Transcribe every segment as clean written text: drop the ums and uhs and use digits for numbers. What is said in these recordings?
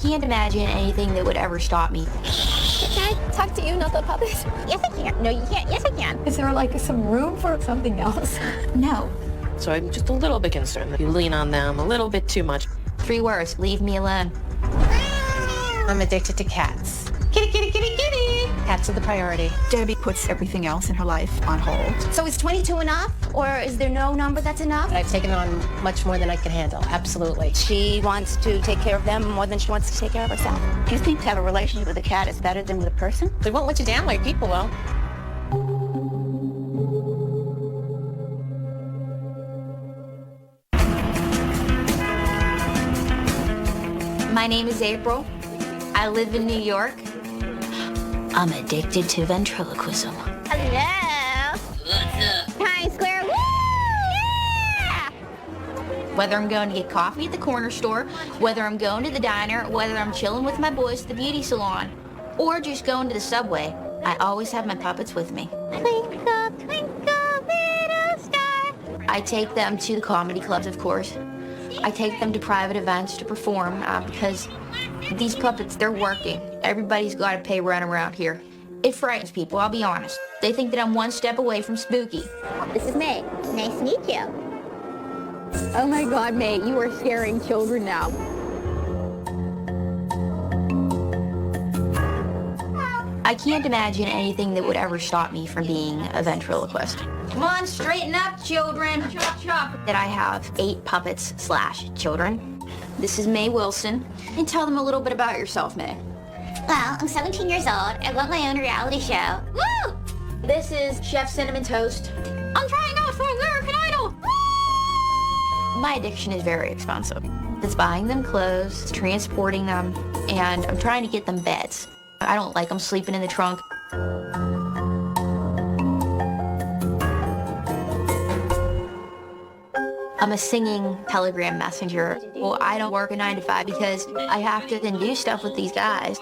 can't imagine anything that would ever stop me. Can I talk to you, not the puppet? Yes, I can. No, you can't. Yes, I can. Is there like some room for something else? No. So I'm just a little bit concerned that you lean on them a little bit too much. 3 words, leave me alone. I'm addicted to cats. Kitty, kitty, kitty, kitty. Cats are the priority. Debbie puts everything else in her life on hold. So is 22 enough? Or is there no number that's enough? I've taken on much more than I can handle, absolutely. She wants to take care of them more than she wants to take care of herself. Do you think to have a relationship with a cat is better than with a person? They won't let you down like people will. My name is April. I live in New York. I'm addicted to ventriloquism. Hello. What's up? Times Square. Woo! Yeah! Whether I'm going to get coffee at the corner store, whether I'm going to the diner, whether I'm chilling with my boys at the beauty salon, or just going to the subway, I always have my puppets with me. Twinkle, twinkle, little star. I take them to the comedy clubs, of course. I take them to private events to perform because these puppets, they're working. Everybody's got to pay rent around here. It frightens people, I'll be honest. They think that I'm one step away from spooky. This is May. Nice to meet you. Oh my God, May, you are scaring children now. I can't imagine anything that would ever stop me from being a ventriloquist. Come on, straighten up, children. Chop, chop. That I have 8 puppets / children. This is May Wilson. And tell them a little bit about yourself, May. Well, I'm 17 years old. I love my own reality show. Woo! This is Chef Cinnamon Toast. I'm trying out for American Idol. My addiction is very expensive. It's buying them clothes, transporting them, and I'm trying to get them beds. I don't like them sleeping in the trunk. I'm a singing telegram messenger. Well, I don't work a 9 to 5 because I have to then do stuff with these guys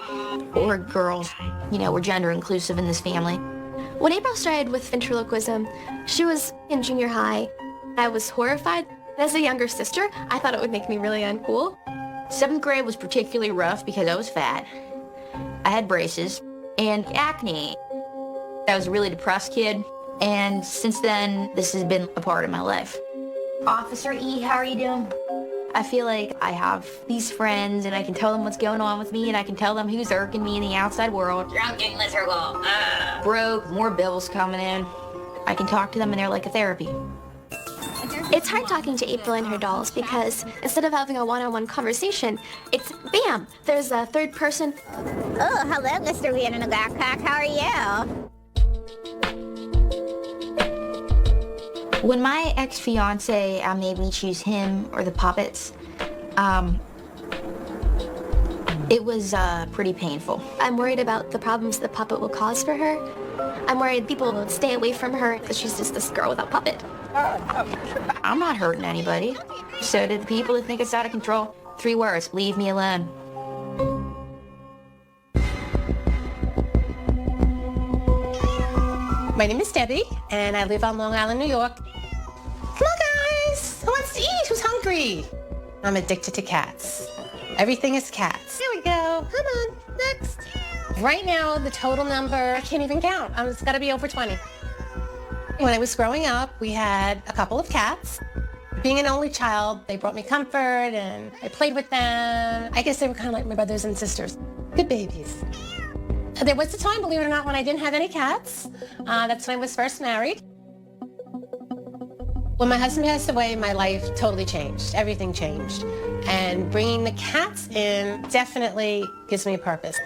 or girls. You know, we're gender inclusive in this family. When April started with ventriloquism, she was in junior high. I was horrified. As a younger sister, I thought it would make me really uncool. 7th grade was particularly rough because I was fat. I had braces and acne. I was a really depressed kid, and since then, this has been a part of my life. Officer E, how are you doing? I feel like I have these friends, and I can tell them what's going on with me, and I can tell them who's irking me in the outside world. Drunk and miserable. Broke, more bills coming in. I can talk to them, and they're like a therapy. It's hard talking to April and her dolls because instead of having a one-on-one conversation, it's bam, there's a third person. Oh, hello, Mr. Weird in a backpack. How are you? When my ex-fiance made me choose him or the puppets, it was pretty painful. I'm worried about the problems the puppet will cause for her. I'm worried people will stay away from her because she's just this girl without puppet. I'm not hurting anybody. So do the people that think it's out of control. 3 words, leave me alone. My name is Debbie, and I live on Long Island, New York. Come on, guys. Who wants to eat? Who's hungry? I'm addicted to cats. Everything is cats. Here we go. Come on. Next. Right now, the total number, I can't even count. It's got to be over 20. When I was growing up, we had a couple of cats. Being an only child, they brought me comfort, and I played with them. I guess they were kind of like my brothers and sisters. Good babies. There was a time, believe it or not, when I didn't have any cats. That's when I was first married. When my husband passed away, my life totally changed. Everything changed. And bringing the cats in definitely gives me a purpose.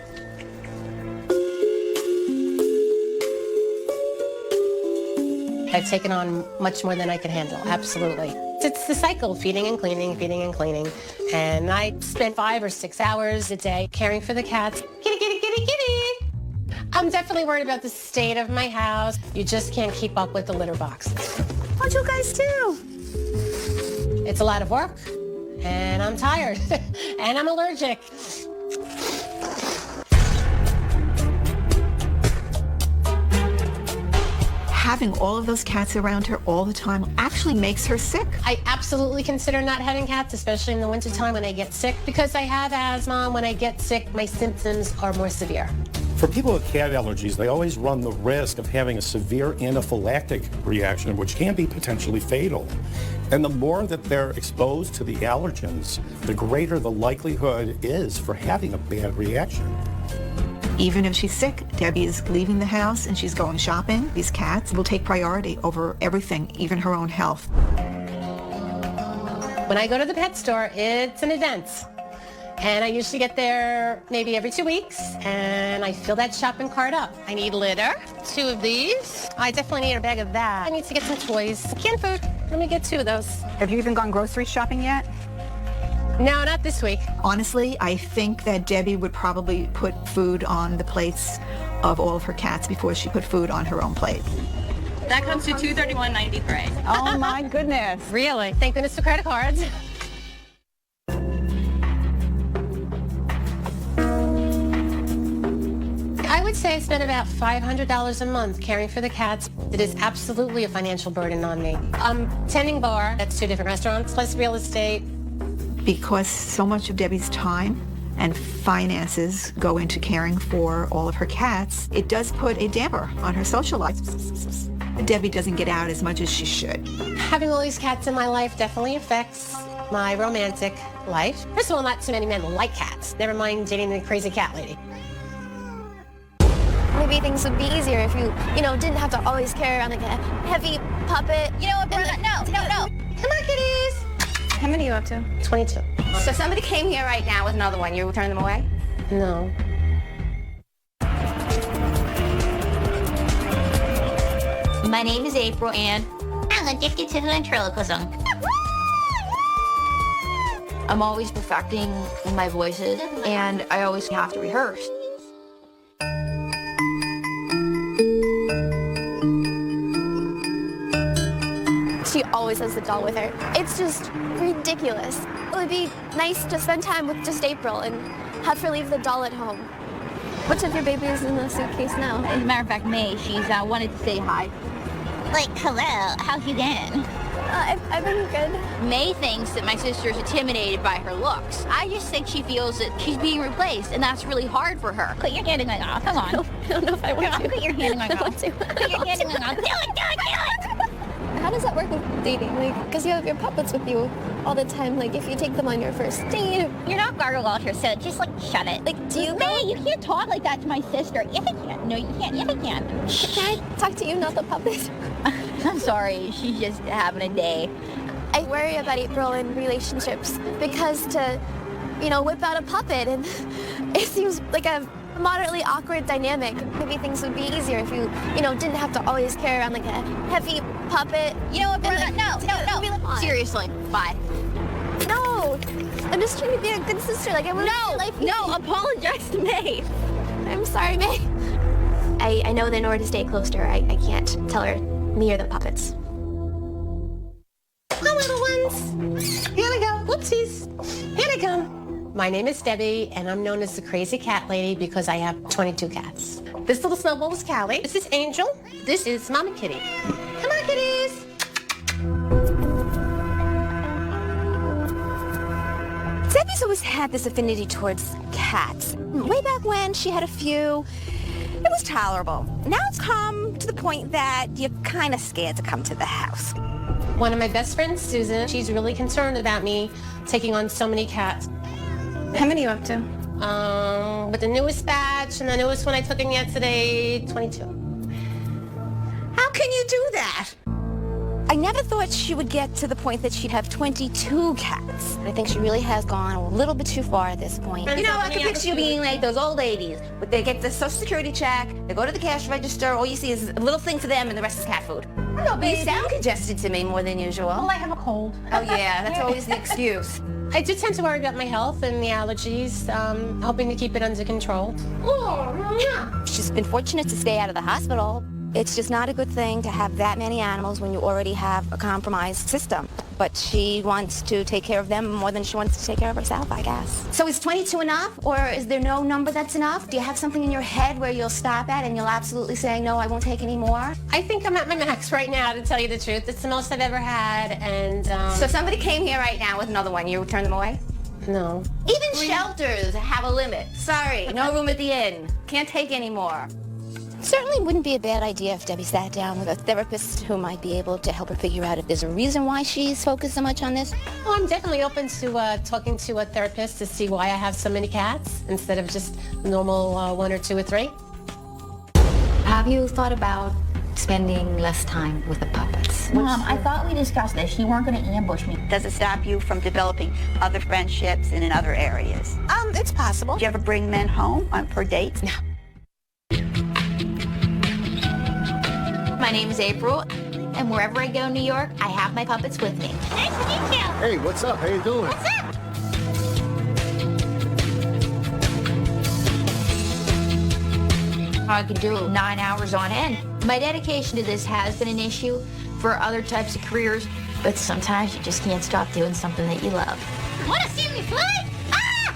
I've taken on much more than I can handle, absolutely. It's the cycle, feeding and cleaning, feeding and cleaning. And I spend 5 or 6 hours a day caring for the cats. Kitty, kitty, kitty, kitty. I'm definitely worried about the state of my house. You just can't keep up with the litter box. What'd you guys do? It's a lot of work, and I'm tired, and I'm allergic. having all of those cats around her all the time actually makes her sick. I absolutely consider not having cats, especially in the wintertime when I get sick. Because I have asthma, when I get sick, my symptoms are more severe. For people with cat allergies, they always run the risk of having a severe anaphylactic reaction, which can be potentially fatal. And the more that they're exposed to the allergens, the greater the likelihood is for having a bad reaction. Even if she's sick, Debbie is leaving the house and she's going shopping. These cats will take priority over everything, even her own health. When I go to the pet store, it's an event. And I usually get there maybe every 2 weeks, and I fill that shopping cart up. I need litter, 2 of these. I definitely need a bag of that. I need to get some toys. Canned food, let me get 2 of those. Have you even gone grocery shopping yet? No, not this week. Honestly, I think that Debbie would probably put food on the plates of all of her cats before she put food on her own plate. That comes to $231.93. Oh my goodness. Really? Thank goodness for credit cards. I would say I spend about $500 a month caring for the cats. It is absolutely a financial burden on me. I'm tending bar, that's 2 different restaurants, plus real estate. Because so much of Debbie's time and finances go into caring for all of her cats, it does put a damper on her social life. Debbie doesn't get out as much as she should. Having all these cats in my life definitely affects my romantic life. First of all, not too many men like cats. Never mind dating the crazy cat lady. Maybe things would be easier if you didn't have to always carry around like a heavy puppet. You know what, Brenda? No. Come on, kitties. How many are you up to? 22. So somebody came here right now with another one. You return them away? No. My name is April, and I'm addicted to ventriloquism. I'm always perfecting my voices, and I always have to rehearse. She always has the doll with her. It's just ridiculous. It would be nice to spend time with just April and have her leave the doll at home. Which of your babies is in the suitcase now? As a matter of fact, May, she's wanted to say hi. Like, hello, how's you been? I've been good. May thinks that my sister's intimidated by her looks. I just think she feels that she's being replaced, and that's really hard for her. Put your hand in my mouth, come on. I don't know if I want to. Put your hand in my mouth. Put your hand in my mouth. Do it. How does that work with dating? Because you have your puppets with you all the time. If you take them on your first date. You're not Gargle Walter, so just, shut it. Do you May, you can't talk like that to my sister. Yes, I can. No, you can't. Yes, I can. Can I talk to you, not the puppet? I'm sorry. She's just having a day. I worry about April in relationships because to, whip out a puppet, and it seems like a moderately awkward dynamic. Maybe things would be easier if you, didn't have to always carry around a heavy puppet. You know what, Brenda? No. Seriously, bye. No, I'm just trying to be a good sister. I want No, apologize to May. I'm sorry, May. I know that in order to stay close to her, I can't tell her me or the puppets. Hi, little ones. Here we go. Whoopsies. Here they come. My name is Debbie, and I'm known as the crazy cat lady because I have 22 cats. This little snowball is Callie. This is Angel. This is Mama Kitty. Come on, kitties. Debbie's always had this affinity towards cats. Way back when, she had a few. It was tolerable. Now it's come to the point that you're kind of scared to come to the house. One of my best friends, Susan, she's really concerned about me taking on so many cats. How many are you up to? With the newest batch and the newest one I took in yesterday, 22. How can you do that? I never thought she would get to the point that she'd have 22 cats. I think she really has gone a little bit too far at this point. You know, I can picture you being like those old ladies. But they get the Social Security check, they go to the cash register, all you see is a little thing for them and the rest is cat food. Hello, baby. You sound congested to me more than usual. Well, I have a cold. Oh yeah, that's always the excuse. I do tend to worry about my health and the allergies, hoping to keep it under control. She's been fortunate to stay out of the hospital. It's just not a good thing to have that many animals when you already have a compromised system. But she wants to take care of them more than she wants to take care of herself, I guess. So is 22 enough, or is there no number that's enough? Do you have something in your head where you'll stop at and you'll absolutely say, no, I won't take any more? I think I'm at my max right now, to tell you the truth. It's the most I've ever had, and So if somebody came here right now with another one, you would turn them away? no. Even shelters have a limit. Sorry, no room at the inn. Can't take any more. Certainly wouldn't be a bad idea if Debbie sat down with a therapist who might be able to help her figure out if there's a reason why she's focused so much on this. Oh, I'm definitely open to talking to a therapist to see why I have so many cats instead of just normal 1 or 2 or 3. Have you thought about spending less time with the puppets? Mom, I thought we discussed this. You weren't going to ambush me. Does it stop you from developing other friendships and in other areas? It's possible. Do you ever bring men home for dates? No. My name is April, and wherever I go in New York, I have my puppets with me. Nice to meet you. Hey, what's up? How you doing? What's up? I could do 9 hours on end. My dedication to this has been an issue for other types of careers, but sometimes you just can't stop doing something that you love. Want to see me fly? Ah!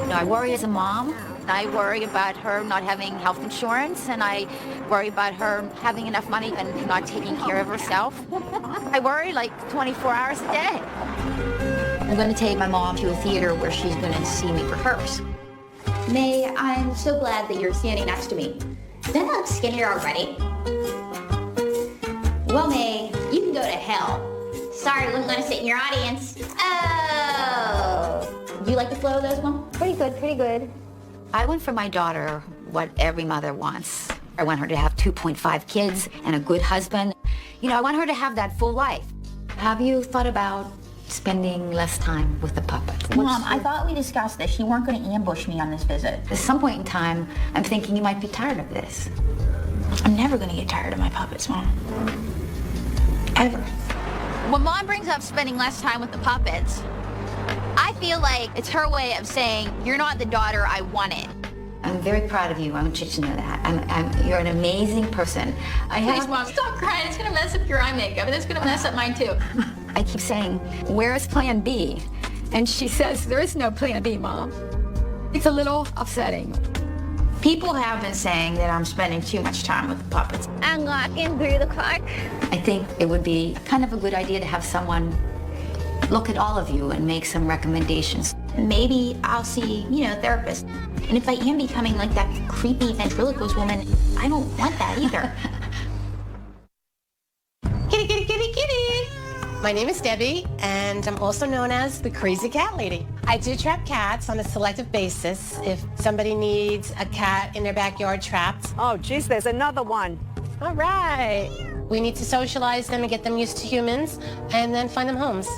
You know, I worry as a mom. I worry about her not having health insurance, and I worry about her having enough money and not taking care of herself. I worry like 24 hours a day. I'm going to take my mom to a theater where she's going to see me rehearse. May, I'm so glad that you're standing next to me. Don't I look skinnier already? Well, May, you can go to hell. Sorry, wasn't going to sit in your audience. Oh! You like the flow of those, Mom? Pretty good, pretty good. I want for my daughter what every mother wants. I want her to have 2.5 kids and a good husband. You know, I want her to have that full life. Have you thought about spending less time with the puppets? Mom, I thought we discussed this. You weren't going to ambush me on this visit. At some point in time, I'm thinking you might be tired of this. I'm never going to get tired of my puppets, Mom. Ever. When Mom brings up spending less time with the puppets, I feel like it's her way of saying, you're not the daughter I wanted. I'm very proud of you. I want you to know that. You're an amazing person. Please, Mom, stop crying. It's going to mess up your eye makeup, and it's going to mess up mine, too. I keep saying, where's plan B? And she says, there is no plan B, Mom. It's a little upsetting. People have been saying that I'm spending too much time with the puppets. I'm walking through the park. I think it would be kind of a good idea to have someone look at all of you and make some recommendations. Maybe I'll see, a therapist. And if I am becoming like that creepy ventriloquist woman, I don't want that either. Kitty, kitty, kitty, kitty. My name is Debbie, and I'm also known as the Crazy Cat Lady. I do trap cats on a selective basis. If somebody needs a cat in their backyard trapped. Oh, geez, there's another one. All right. We need to socialize them and get them used to humans, and then find them homes.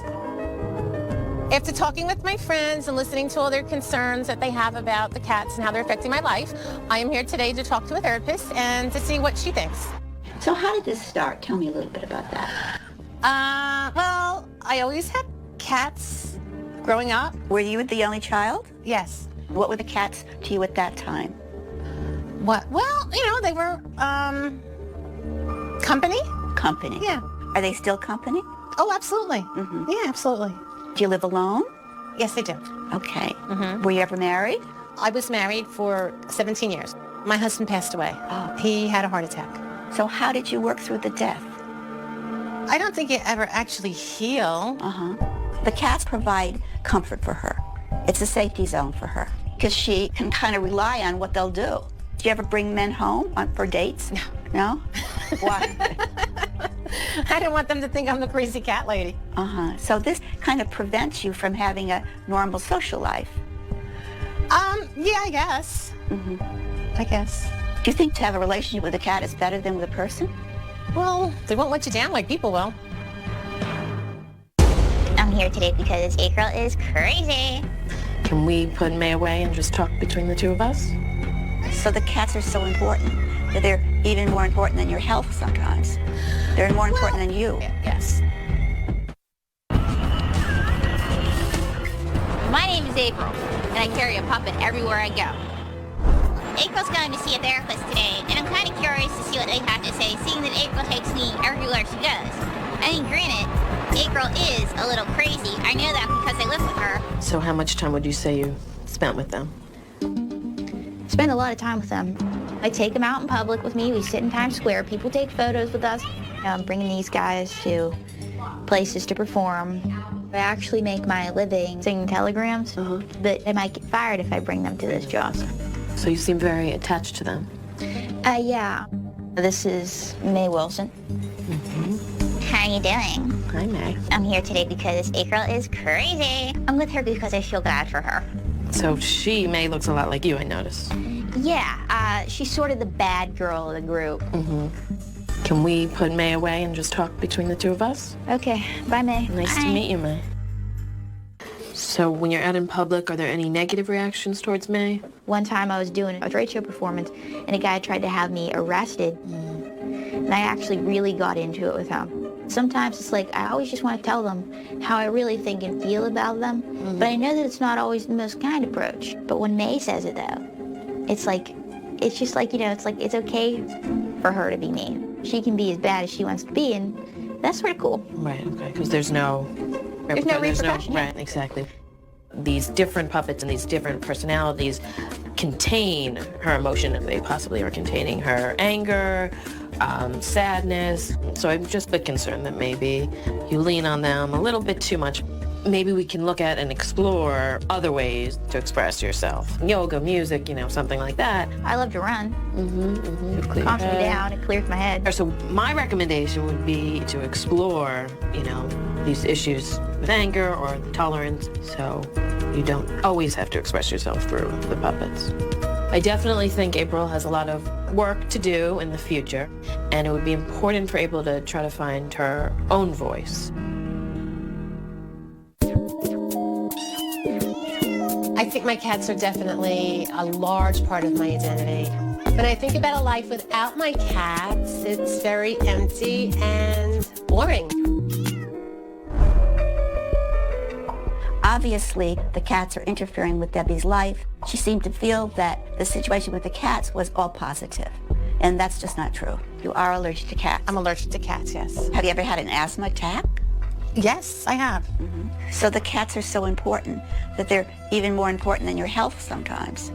After talking with my friends and listening to all their concerns that they have about the cats and how they're affecting my life, I am here today to talk to a therapist and to see what she thinks. So how did this start? Tell me a little bit about that. Well, I always had cats growing up. Were you the only child? Yes. What were the cats to you at that time? What? Well, they were, company. Company? Yeah. Are they still company? Oh, absolutely. Mm-hmm. Yeah, absolutely. Do you live alone? Yes, I do. Okay. Mm-hmm. Were you ever married? I was married for 17 years. My husband passed away. Oh. He had a heart attack. So how did you work through the death? I don't think it ever actually healed. The cats provide comfort for her. It's a safety zone for her because she can kind of rely on what they'll do. Do you ever bring men home for dates? No. No? Why? I don't want them to think I'm the crazy cat lady. So this kind of prevents you from having a normal social life. Yeah, I guess. I guess. Do you think to have a relationship with a cat is better than with a person? Well, they won't let you down like people will. I'm here today because April is crazy. Can we put May away and just talk between the two of us? So the cats are so important that they're even more important than your health sometimes. They're more important than you. Yes. My name is April, and I carry a puppet everywhere I go. April's going to see a therapist today, and I'm kind of curious to see what they have to say, seeing that April takes me everywhere she goes. I mean, granted, April is a little crazy. I know that because I live with her. So how much time would you say you spent with them? Spend a lot of time with them. I take them out in public with me. We sit in Times Square. People take photos with us. I'm bringing these guys to places to perform. I actually make my living singing telegrams, but I might get fired if I bring them to those jobs. So you seem very attached to them. Yeah. This is May Wilson. How are you doing? Hi, May. I'm here today because April is crazy. I'm with her because I feel bad for her. So May looks a lot like you, I noticed. Yeah, she's sort of the bad girl of the group. Can we put May away and just talk between the two of us? Okay, bye, May. Nice to meet you, May. So when you're out in public, are there any negative reactions towards May? One time I was doing a trade show performance, and a guy tried to have me arrested. And I actually really got into it with him. Sometimes it's like, I always just want to tell them how I really think and feel about them. But I know that it's not always the most kind approach. But when May says it, though, it's like, it's just like, it's like, it's okay for her to be me. She can be as bad as she wants to be, and that's sort of cool. Right, okay, because there's no repercussion. Right, exactly. These different puppets and these different personalities contain her emotion. They possibly are containing her anger, sadness. So I'm just a bit concerned that maybe you lean on them a little bit too much. Maybe we can look at and explore other ways to express yourself. Yoga, music, something like that. I love to run. It calms me down, it clears my head. So my recommendation would be to explore, these issues with anger or tolerance, so you don't always have to express yourself through the puppets. I definitely think April has a lot of work to do in the future, and it would be important for April to try to find her own voice. I think my cats are definitely a large part of my identity. When I think about a life without my cats, it's very empty and boring. Obviously, the cats are interfering with Debbie's life. She seemed to feel that the situation with the cats was all positive, and that's just not true. You are allergic to cats. I'm allergic to cats, yes. Have you ever had an asthma attack? Yes, I have. So the cats are so important that they're even more important than your health sometimes.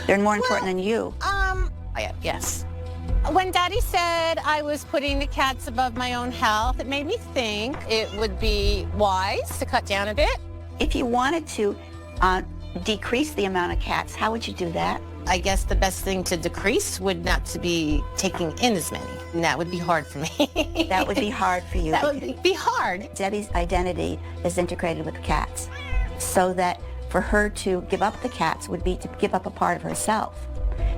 They're more important than you. Yes. When Daddy said I was putting the cats above my own health, it made me think it would be wise to cut down a bit. If you wanted to decrease the amount of cats, how would you do that? I guess the best thing to decrease would not to be taking in as many. And that would be hard for me. That would be hard for you. That would be hard. Debbie's identity is integrated with the cats, so that for her to give up the cats would be to give up a part of herself.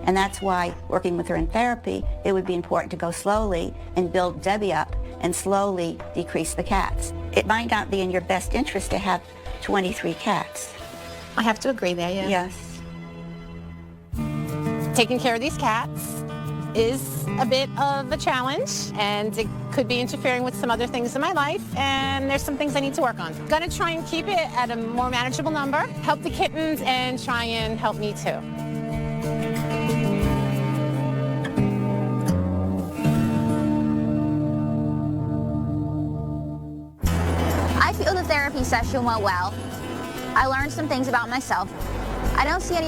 And that's why working with her in therapy, it would be important to go slowly and build Debbie up and slowly decrease the cats. It might not be in your best interest to have 23 cats. I have to agree there, yeah. Yes. Taking care of these cats is a bit of a challenge, and it could be interfering with some other things in my life, and there's some things I need to work on. Gonna try and keep it at a more manageable number, help the kittens, and try and help me too. I feel the therapy session went well. I learned some things about myself. I don't see any